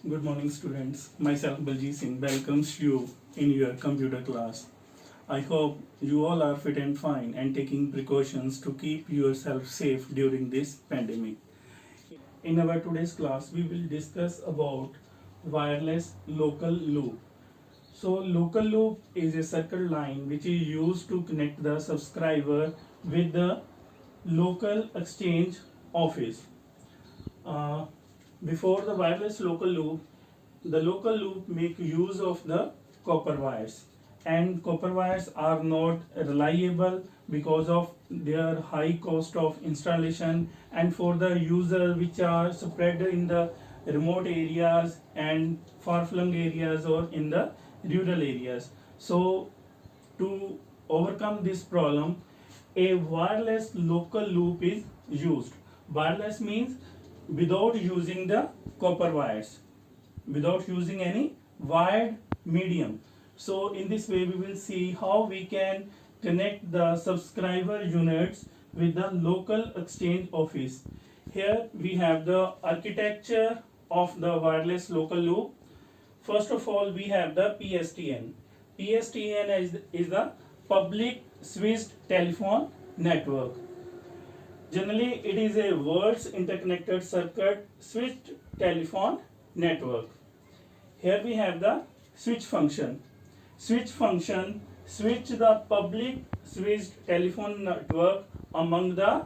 Good morning, students. Myself, Baljeet Singh, welcomes you in your computer class. I hope you all are fit and fine and taking precautions to keep yourself safe during this pandemic. In our today's class, we will discuss about wireless local loop. So, local loop is a circle line which is used to connect the subscriber with the local exchange office. Uh, Before the wireless local loop, the local loop make use of the copper wires, and copper wires are not reliable because of their high cost of installation, and for the user which are spread in the remote areas and far flung areas or in the rural areas. So to overcome this problem, a wireless local loop is used. Wireless means without using the copper wires, without using any wired medium. So in this way we will see how we can connect the subscriber units with the local exchange office. Here we have the architecture of the wireless local loop. First of all, we have the PSTN. PSTN is the public switched telephone network. Generally, it is a world's interconnected circuit switched telephone network. Here we have the switch function. Switch function switch the public switched telephone network among the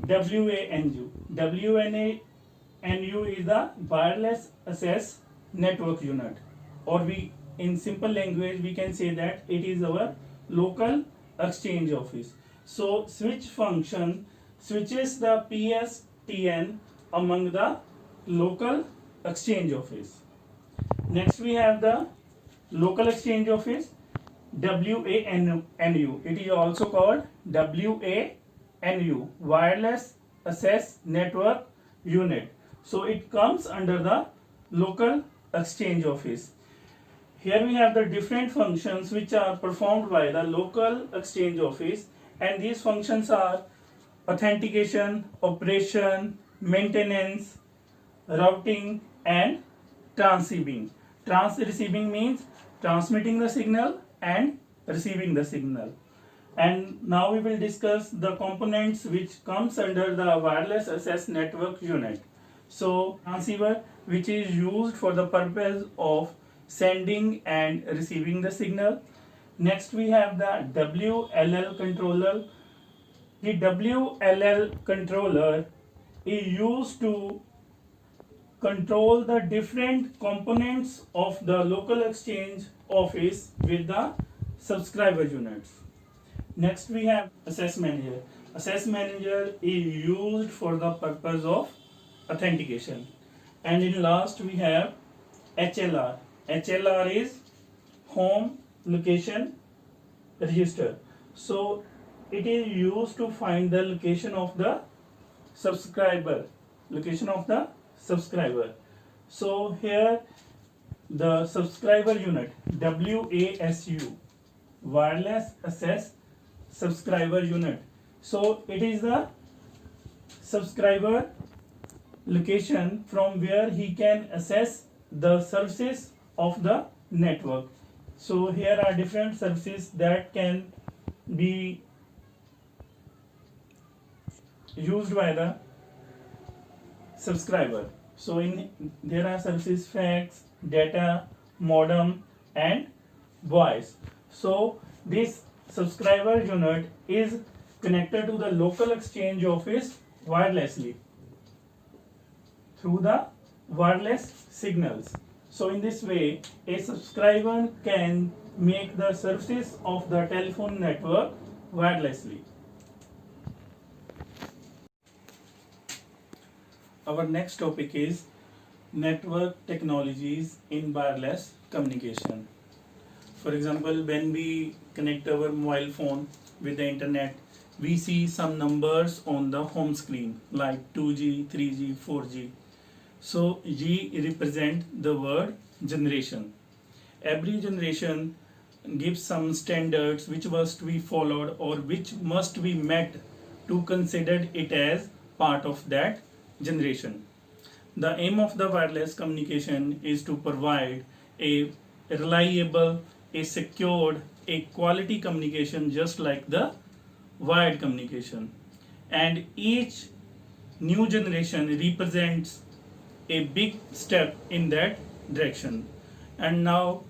WANU. WANU is the wireless access network unit, or we in simple language we can say that it is our local exchange office. So switch function switches the PSTN among the local exchange office. Next we have the local exchange office, WANU. It is also called WANU, wireless access network unit. So it comes under the local exchange office. Here we have the different functions which are performed by the local exchange office, and these functions are authentication, operation, maintenance, routing, and transceiving. Receiving means transmitting the signal and receiving the signal. And now we will discuss the components which comes under the wireless access network unit. So transceiver, which is used for the purpose of sending and receiving the signal. Next we have the WLL controller. The WLL controller is used to control the different components of the local exchange office with the subscriber units. Next we have access manager. Access manager is used for the purpose of authentication. And in last we have HLR. HLR is home location register. So it is used to find the location of the subscriber. So here the subscriber unit, WASU, wireless access subscriber unit. So it is the subscriber location from where he can access the services of the network. So here are different services that can be used by the subscriber. So there are services fax, data, modem, and voice. So this subscriber unit is connected to the local exchange office wirelessly through the wireless signals. So in this way, a subscriber can make the services of the telephone network wirelessly. Our next topic is network technologies in wireless communication. For example, when we connect our mobile phone with the internet, we see some numbers on the home screen like 2G, 3G, 4G. So G represent the word generation. Every generation gives some standards which must be followed or which must be met to consider it as part of that generation. The aim of the wireless communication is to provide a reliable, a secured, a quality communication just like the wired communication. And each new generation represents a big step in that direction. And now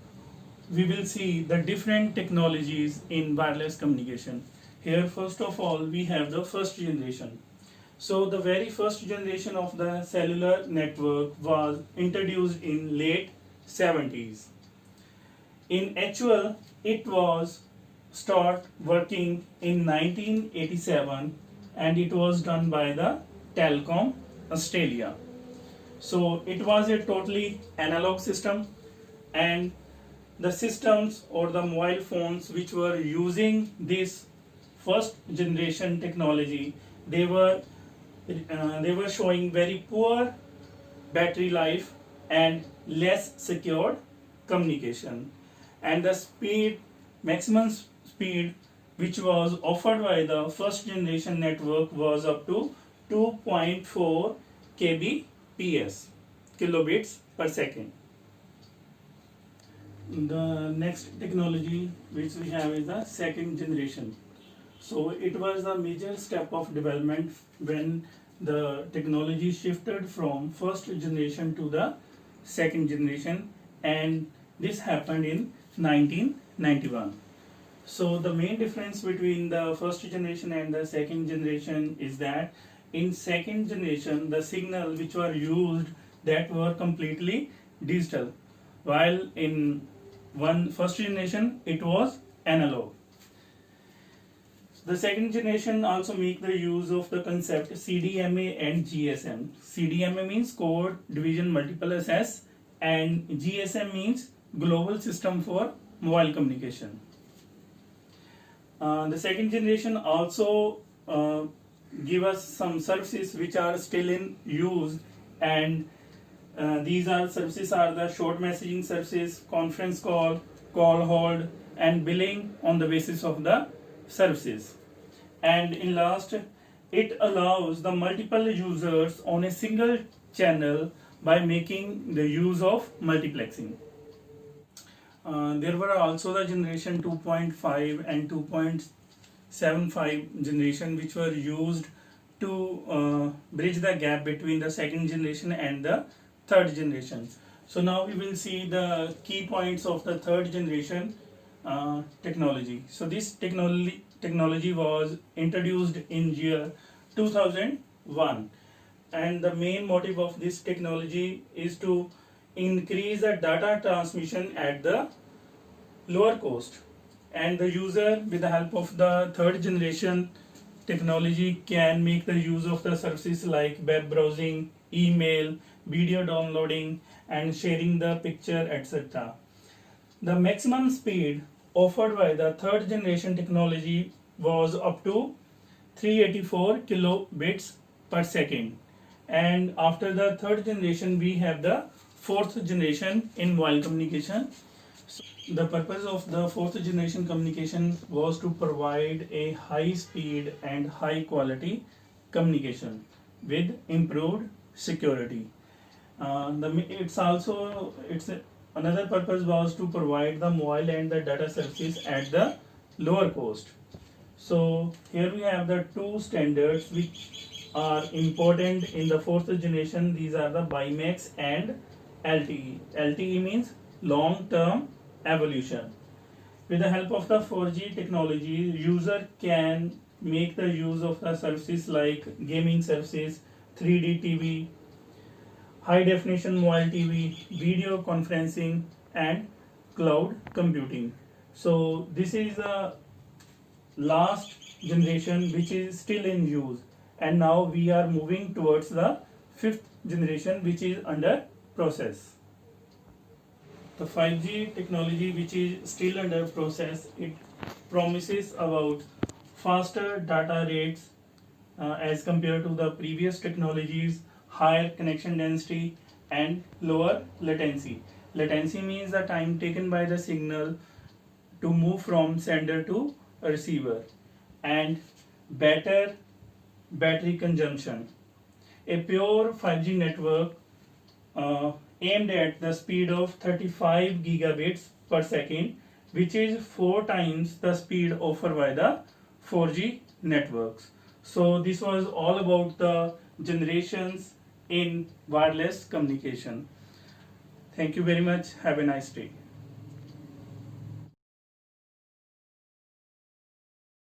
we will see the different technologies in wireless communication. Here, first of all, we have the first generation. So the very first generation of the cellular network was introduced in late 70s. In actual, it was start working in 1987 and it was done by the Telcom Australia. So it was a totally analog system, and the systems or the mobile phones which were using this first generation technology, they were showing very poor battery life and less secured communication, and the maximum speed which was offered by the first generation network was up to 2.4 kbps, kilobits per second. The next technology which we have is the second generation. So it was a major step of development when the technology shifted from first generation to the second generation, and this happened in 1991. So the main difference between the first generation and the second generation is that in second generation the signal which were used that were completely digital, while in first generation it was analog. The second generation also make the use of the concept CDMA and GSM. CDMA means code division multiple access, and GSM means global system for mobile communication. The second generation also give us some services which are still in use, and these services are the short messaging services, conference call, call hold, and billing on the basis of the services. And in last, it allows the multiple users on a single channel by making the use of multiplexing. There were also the generation 2.5 and 2.75 generation which were used to bridge the gap between the second generation and the third generation. So now we will see the key points of the third generation technology. So this technology was introduced in year 2001, and the main motive of this technology is to increase the data transmission at the lower cost, and the user with the help of the third generation technology can make the use of the services like web browsing, email, video downloading, and sharing the picture, etc. The maximum speed offered by the third generation technology was up to 384 kilobits per second, and after the third generation we have the fourth generation in mobile communication. So the purpose of the fourth generation communication was to provide a high speed and high quality communication with improved security. Another purpose was to provide the mobile and the data services at the lower cost. So here we have the two standards which are important in the fourth generation. These are the BiMAX and LTE. LTE means long term evolution. With the help of the 4G technology, user can make the use of the services like gaming services, 3D TV, high definition mobile TV, video conferencing, and cloud computing. So this is the last generation which is still in use, and now we are moving towards the fifth generation which is under process. The 5G technology which is still under process, it promises about faster data rates as compared to the previous technologies, higher connection density, and lower latency. Latency means the time taken by the signal to move from sender to a receiver, and better battery consumption. A pure 5G network aimed at the speed of 35 gigabits per second, which is 4 times the speed offered by the 4G networks. So this was all about the generations in wireless communication. Thank you very much. Have a nice day.